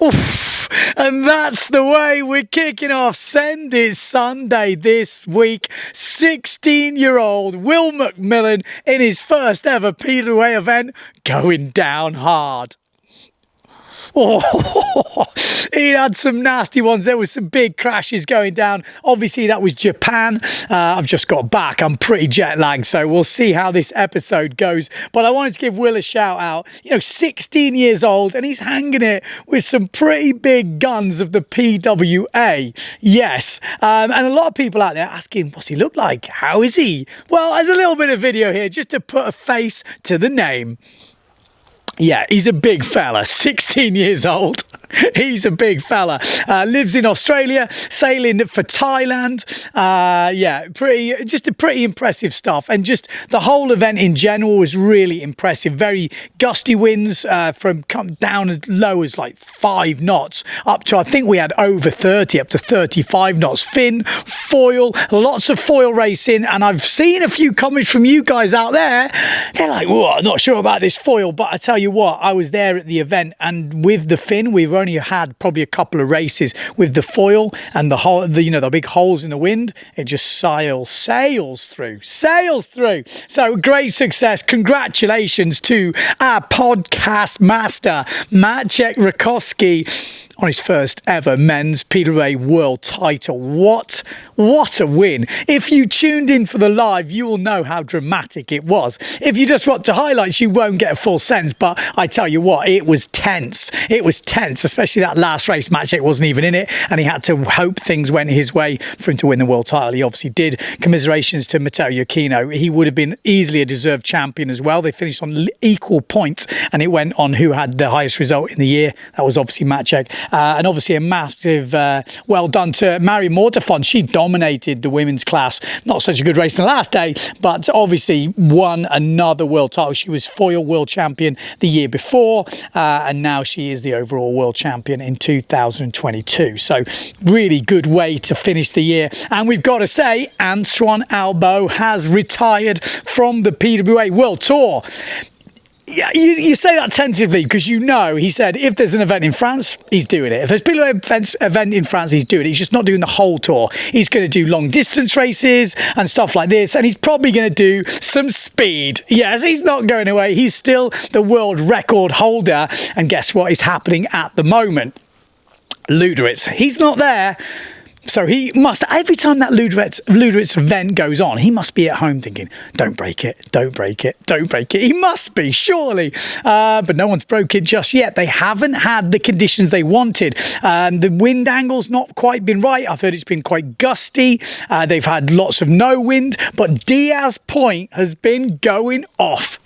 Oof. And that's the way we're kicking off Send It Sunday this week. 16-year-old Will McMillan in his first ever PWA event going down hard. Oh, he had some nasty ones. There was some big crashes going down. Obviously, that was Japan. I've just got back. I'm pretty jet lagged, so we'll see how this episode goes. But I wanted to give Will a shout out. 16 years old, and he's hanging it with some pretty big guns of the PWA. Yes. And a lot of people out there asking, what's he look like? How is he? Well, there's a little bit of video here just to put a face to the name. Yeah, he's a big fella, 16 years old. He's a big fella. Lives in Australia, sailing for Thailand. Pretty impressive stuff. And just the whole event in general was really impressive. Very gusty winds from down as low as like 5 knots up to, I think we had over 30, up to 35 knots. Fin, foil, lots of foil racing. And I've seen a few comments from you guys out there. They're like, whoa, I'm not sure about this foil. But I tell you what, I was there at the event, and with the fin, we've only had probably a couple of races with the foil and the big holes in the wind. It just sails through. So great success. Congratulations to our podcast master, Maciek Rakowski, on his first ever men's PWA world title. What a win. If you tuned in for the live, you will know how dramatic it was. If you just watch the highlights, you won't get a full sense, but I tell you what, it was tense. It was tense, especially that last race. Maciek wasn't even in it, and he had to hope things went his way for him to win the world title. He obviously did. Commiserations to Matteo Iachino. He would have been easily a deserved champion as well. They finished on equal points, and it went on who had the highest result in the year. That was obviously Maciek. And obviously a massive well done to Mary Mortafon. She dominated the women's class. Not such a good race in the last day, but obviously won another world title. She was foil world champion the year before, and now she is the overall world champion in 2022. So really good way to finish the year. And we've got to say, Antoine Albo has retired from the PWA World Tour. Yeah, you say that tentatively because he said if there's an event in France, he's doing it. If there's a PWA event in France, he's doing it. He's just not doing the whole tour. He's going to do long distance races and stuff like this, and he's probably going to do some speed. Yes, he's not going away. He's still the world record holder, and guess what is happening at the moment? Luderitz. He's not there. So he must, every time that Luderitz event goes on, he must be at home thinking, don't break it. He must be, surely. But no one's broke it just yet. They haven't had the conditions they wanted. The wind angle's not quite been right. I've heard it's been quite gusty. They've had lots of no wind, but Diaz Point has been going off.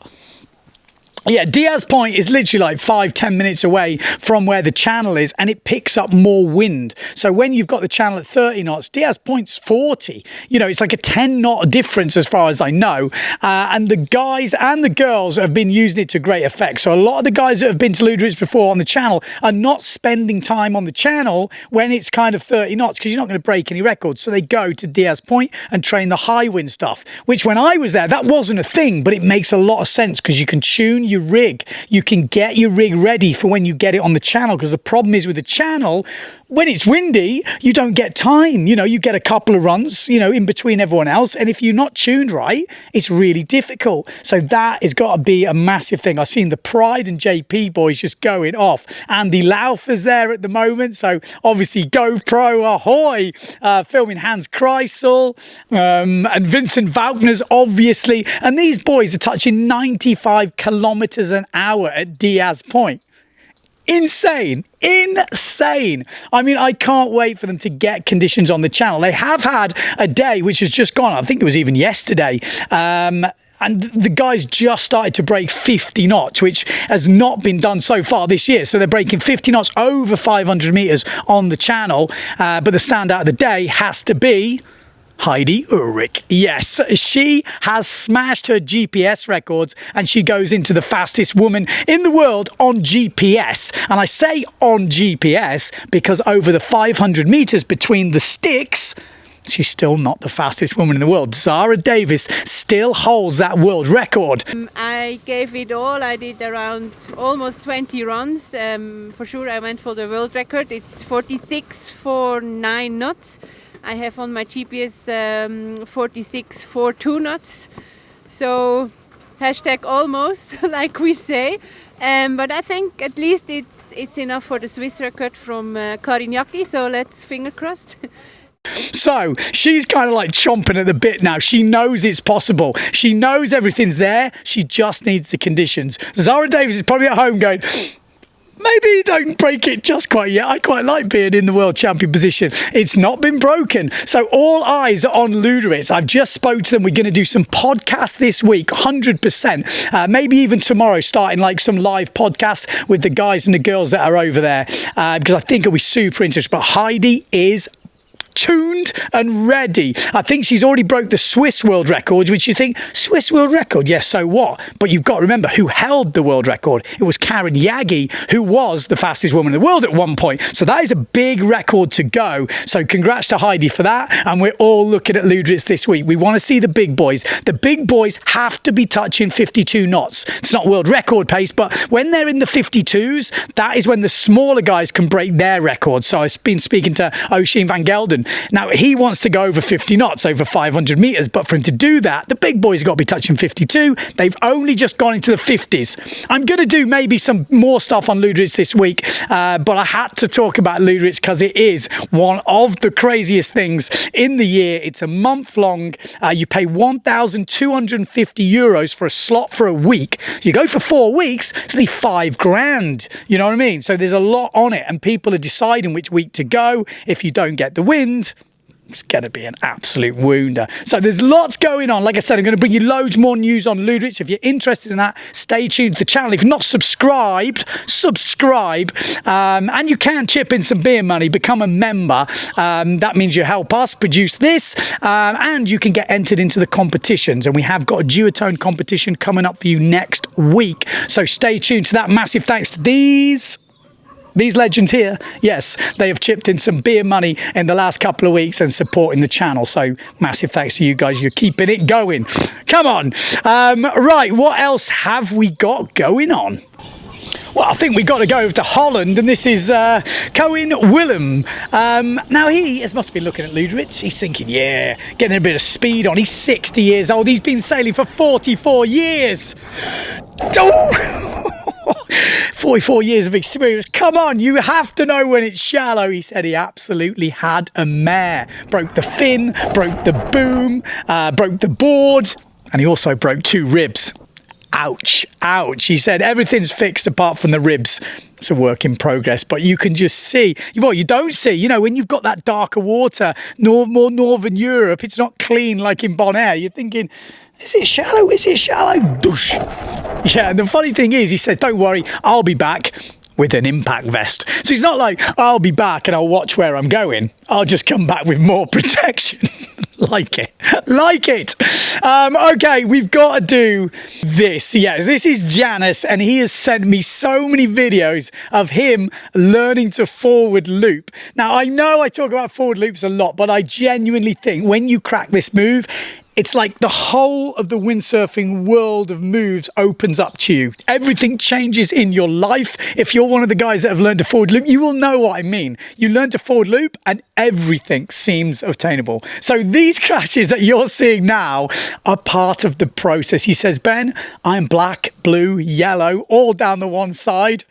Yeah, Diaz Point is literally like 5-10 minutes away from where the channel is, and it picks up more wind. So when you've got the channel at 30 knots, Diaz Point's 40. It's like a 10-knot difference as far as I know. And the guys and the girls have been using it to great effect. So a lot of the guys that have been to Luderitz before on the channel are not spending time on the channel when it's kind of 30 knots because you're not going to break any records. So they go to Diaz Point and train the high wind stuff, which when I was there, that wasn't a thing, but it makes a lot of sense because you can tune your rig. You can get your rig ready for when you get it on the channel, because the problem is with the channel, when it's windy, you don't get time. You get a couple of runs, in between everyone else. And if you're not tuned right, it's really difficult. So that has got to be a massive thing. I've seen the Pride and JP boys just going off. Andy Laufer's there at the moment. So obviously GoPro ahoy, filming Hans Kreisel, and Vincent Wagner's obviously. And these boys are touching 95 kilometers an hour at Diaz Point. Insane. I mean, I can't wait for them to get conditions on the channel. They have had a day which has just gone. I think it was even yesterday. And the guys just started to break 50 knots, which has not been done so far this year. So they're breaking 50 knots over 500 meters on the channel. But the standout of the day has to be Heidi Ulrich. Yes, she has smashed her GPS records, and she goes into the fastest woman in the world on GPS. And I say on GPS because over the 500 meters between the sticks, she's still not the fastest woman in the world. Zara Davis still holds that world record. I gave it all. I did around almost 20 runs. For sure, I went for the world record. It's 46.49 knots. I have on my GPS 46.42 knots. So hashtag almost, like we say. But I think at least it's enough for the Swiss record from Karin Jacki. So let's finger crossed. So she's kind of like chomping at the bit now. She knows it's possible. She knows everything's there. She just needs the conditions. Zara Davis is probably at home going, maybe don't break it just quite yet. I quite like being in the world champion position. It's not been broken. So all eyes are on Luderitz. I've just spoke to them. We're going to do some podcasts this week, 100%. Maybe even tomorrow, starting like some live podcasts with the guys and the girls that are over there. Because I think it'll be super interesting. But Heidi is tuned and ready. I think she's already broke the Swiss world record, which you think, Swiss world record? Yes, so what? But you've got to remember who held the world record. It was Karin Jacki, who was the fastest woman in the world at one point. So that is a big record to go. So congrats to Heidi for that. And we're all looking at Luderitz this week. We want to see the big boys. The big boys have to be touching 52 knots. It's not world record pace, but when they're in the 52s, that is when the smaller guys can break their records. So I've been speaking to Oisín van Gelderen. Now, he wants to go over 50 knots, over 500 metres, but for him to do that, the big boys have got to be touching 52. They've only just gone into the 50s. I'm going to do maybe some more stuff on Luderitz this week, but I had to talk about Luderitz because it is one of the craziest things in the year. It's a month long. You pay €1,250 for a slot for a week. You go for 4 weeks, it's only $5,000. You know what I mean? So there's a lot on it, and people are deciding which week to go. If you don't get the wind, it's going to be an absolute wounder. So there's lots going on. Like I said, I'm going to bring you loads more news on Luderitz. If you're interested in that, stay tuned to the channel. If you're not subscribed, subscribe. And you can chip in some beer money, become a member. That means you help us produce this. And you can get entered into the competitions. And we have got a duotone competition coming up for you next week. So stay tuned to that. Massive thanks to these legends here. Yes, they have chipped in some beer money in the last couple of weeks and supporting the channel. So massive thanks to you guys. You're keeping it going. Come on. Right, what else have we got going on? Well, I think we've got to go over to Holland, and this is Koen Willem. Now, he must be looking at Luderitz. He's thinking, yeah, getting a bit of speed on. He's 60 years old. He's been sailing for 44 years. Oh! 44 years of experience. Come on, you have to know when it's shallow. He said he absolutely had a mare. Broke the fin, broke the boom, broke the board, and he also broke 2 ribs. Ouch, ouch. He said everything's fixed apart from the ribs. It's a work in progress, but you can just see, well, you don't see, you know, when you've got that darker water, more Northern Europe, it's not clean like in Bonaire. You're thinking, is it shallow? Is it shallow? Doosh. Yeah, and the funny thing is, he says, don't worry, I'll be back with an impact vest. So he's not like, I'll be back and I'll watch where I'm going. I'll just come back with more protection. Like it. Like it. Okay, we've got to do this. Yes, this is Janice, and he has sent me so many videos of him learning to forward loop. Now, I know I talk about forward loops a lot, but I genuinely think when you crack this move, it's like the whole of the windsurfing world of moves opens up to you. Everything changes in your life. If you're one of the guys that have learned to forward loop, you will know what I mean. You learn to forward loop and everything seems obtainable. So these crashes that you're seeing now are part of the process. He says, Ben, I'm black, blue, yellow, all down the one side.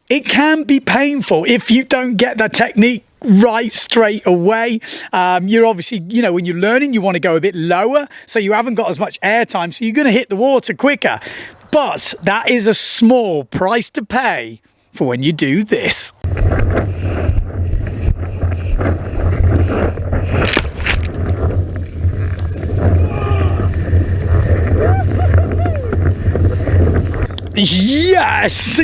It can be painful if you don't get that technique right straight away. You're obviously, you know, when you're learning, you want to go a bit lower, so you haven't got as much air time, so you're going to hit the water quicker. But that is a small price to pay for when you do this. Yes,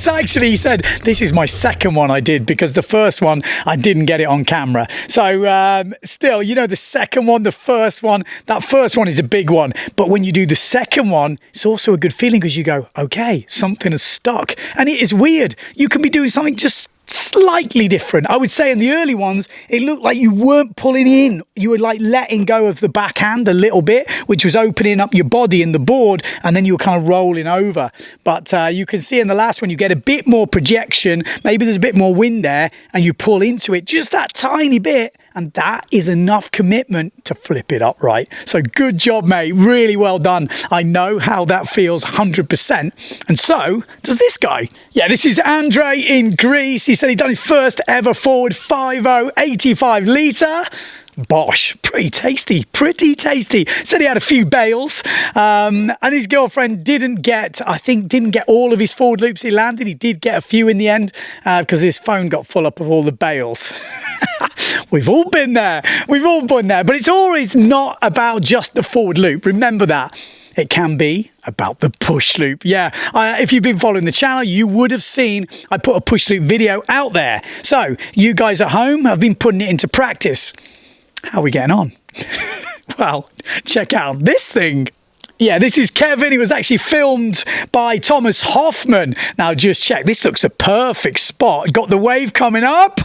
actually he said this is my second one I did, because the first one I didn't get it on camera. So still, you know, the second one, the first one, that first one is a big one, but when you do the second one, it's also a good feeling, because you go, okay, something has stuck. And it is weird, you can be doing something just slightly different. I would say in the early ones, it looked like you weren't pulling in. You were like letting go of the backhand a little bit, which was opening up your body in the board, and then you were kind of rolling over. But you can see in the last one, you get a bit more projection. Maybe there's a bit more wind there, and you pull into it just that tiny bit, and that is enough commitment to flip it upright. So good job, mate. Really well done. I know how that feels 100%. And so does this guy. Yeah, this is Andre in Greece. He said he'd done his first ever forward 5.0 85 litre. Bosh, pretty tasty. Said he had a few bails, and his girlfriend didn't get all of his forward loops he landed. He did get a few in the end because his phone got full up of all the bails. We've all been there, but it's always not about just the forward loop. Remember that. It can be about the push loop. Yeah, if you've been following the channel, you would have seen I put a push loop video out there. So you guys at home have been putting it into practice. How are we getting on? Well, check out this thing. Yeah, this is Kevin. It was actually filmed by Thomas Hoffman. Now just check. This looks a perfect spot. Got the wave coming up.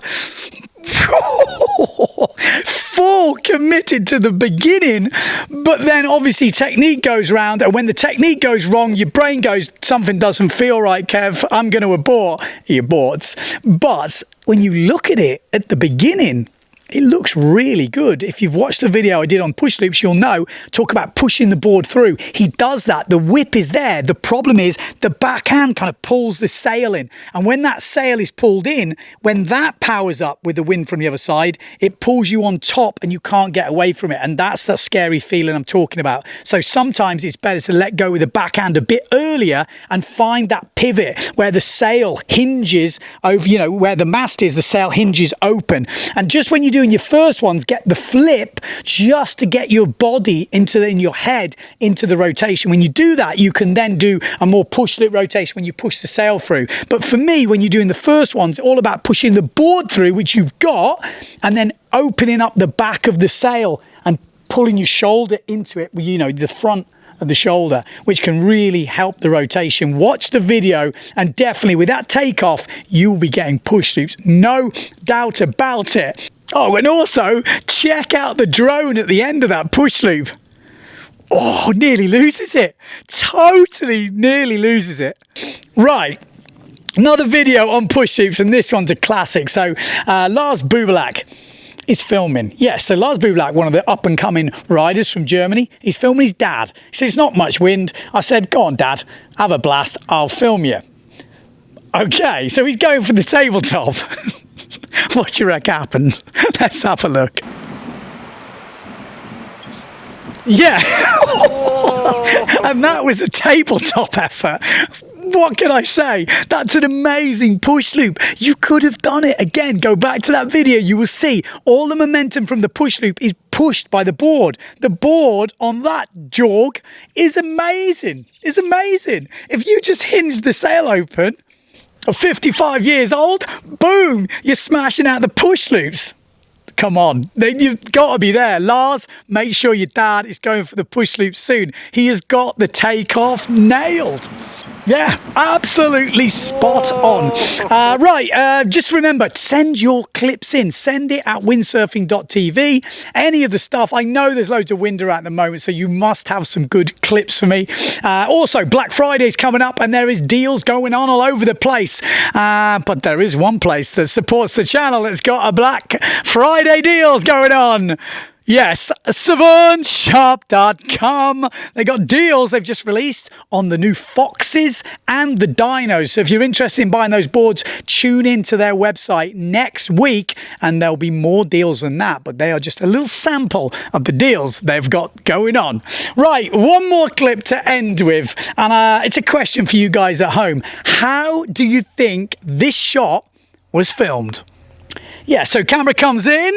Full committed to the beginning, but then obviously technique goes round, and when the technique goes wrong, your brain goes, something doesn't feel right, Kev, I'm going to abort. He aborts. But when you look at it at the beginning, it looks really good. If you've watched the video I did on push loops, you'll know, talk about pushing the board through. He does that. The whip is there. The problem is the backhand kind of pulls the sail in. And when that sail is pulled in, when that powers up with the wind from the other side, it pulls you on top and you can't get away from it. And that's the scary feeling I'm talking about. So sometimes it's better to let go with the backhand a bit earlier and find that pivot where the sail hinges over, where the mast is, the sail hinges open. And just when you do in your first ones, get the flip just to get your body in your head into the rotation. When you do that, you can then do a more push loop rotation when you push the sail through. But for me, when you're doing the first ones, it's all about pushing the board through, which you've got, and then opening up the back of the sail and pulling your shoulder into it, the front of the shoulder, which can really help the rotation. Watch the video, and definitely with that takeoff, you will be getting push loops. No doubt about it. Oh, and also check out the drone at the end of that push loop. Oh, nearly loses it. Totally nearly loses it. Right. Another video on push loops, and this one's a classic. So Lars Bubelak is filming. Yes, so Lars Bubelak, one of the up-and-coming riders from Germany, he's filming his dad. He says, it's not much wind. I said, go on, Dad, have a blast. I'll film you. Okay, so he's going for the tabletop. What do you reckon happened? Let's have a look. Yeah. And that was a tabletop effort. What can I say? That's an amazing push loop. You could have done it again. Go back to that video. You will see all the momentum from the push loop is pushed by the board. The board on that jog is amazing. It's amazing. If you just hinge the sail open, at 55 years old, boom, you're smashing out the push loops. Come on, you've got to be there. Lars, make sure your dad is going for the push loop soon. He has got the takeoff nailed. Yeah, absolutely spot on. Right, just remember, send your clips in. Send it at Windsurfing.TV. Any of the stuff. I know there's loads of wind at the moment, so you must have some good clips for me. Also, Black Friday's coming up, and there is deals going on all over the place. But there is one place that supports the channel that's got a Black Friday deals going on. Yes, savantshop.com. They got deals they've just released on the new Foxes and the Dinos. So if you're interested in buying those boards, tune into their website next week and there'll be more deals than that. But they are just a little sample of the deals they've got going on. Right, one more clip to end with. And it's a question for you guys at home. How do you think this shot was filmed? Yeah, so camera comes in.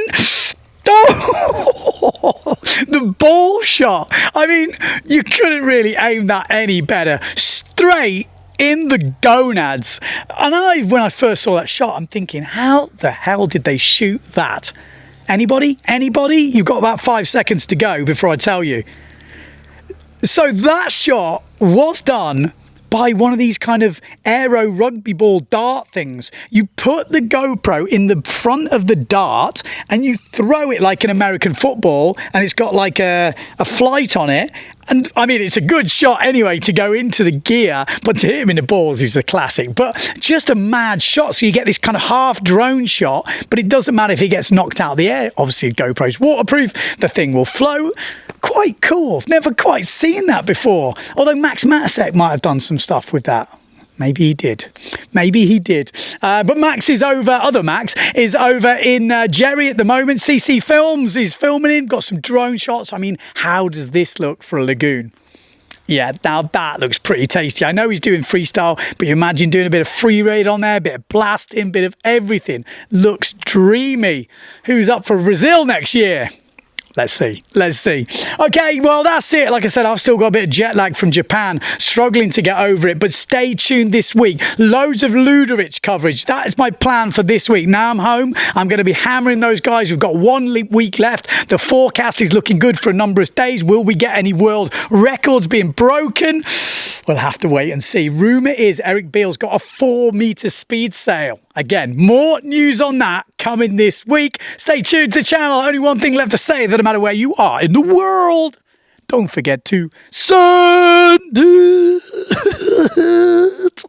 Oh, the ball shot. I mean, you couldn't really aim that any better. Straight in the gonads. And when I first saw that shot, I'm thinking, how the hell did they shoot that? Anybody? You've got about 5 seconds to go before I tell you. So that shot was done buy one of these kind of aero rugby ball dart things. You put the GoPro in the front of the dart and you throw it like an American football, and it's got like a flight on it. And I mean, it's a good shot anyway to go into the gear, but to hit him in the balls is a classic. But just a mad shot. So you get this kind of half drone shot, but it doesn't matter if he gets knocked out of the air. Obviously, GoPro's waterproof. The thing will float. Quite cool. I've never quite seen that before. Although Max Matasek might have done some stuff with that. Maybe he did. Maybe he did. But Max is over. Other Max is over in Jerry at the moment. CC Films is filming him. Got some drone shots. I mean, how does this look for a lagoon? Yeah, now that looks pretty tasty. I know he's doing freestyle, but you imagine doing a bit of free raid on there, a bit of blasting, bit of everything. Looks dreamy. Who's up for Brazil next year? Let's see. Okay, well, that's it. Like I said, I've still got a bit of jet lag from Japan, struggling to get over it, but stay tuned this week. Loads of Luderitz coverage. That is my plan for this week. Now I'm home, I'm going to be hammering those guys. We've got 1 week left. The forecast is looking good for a number of days. Will we get any world records being broken? We'll have to wait and see. Rumour is Eric Beale's got a 4-metre speed sail. Again, more news on that coming this week. Stay tuned to the channel. Only one thing left to say, that no matter where you are in the world, don't forget to send it.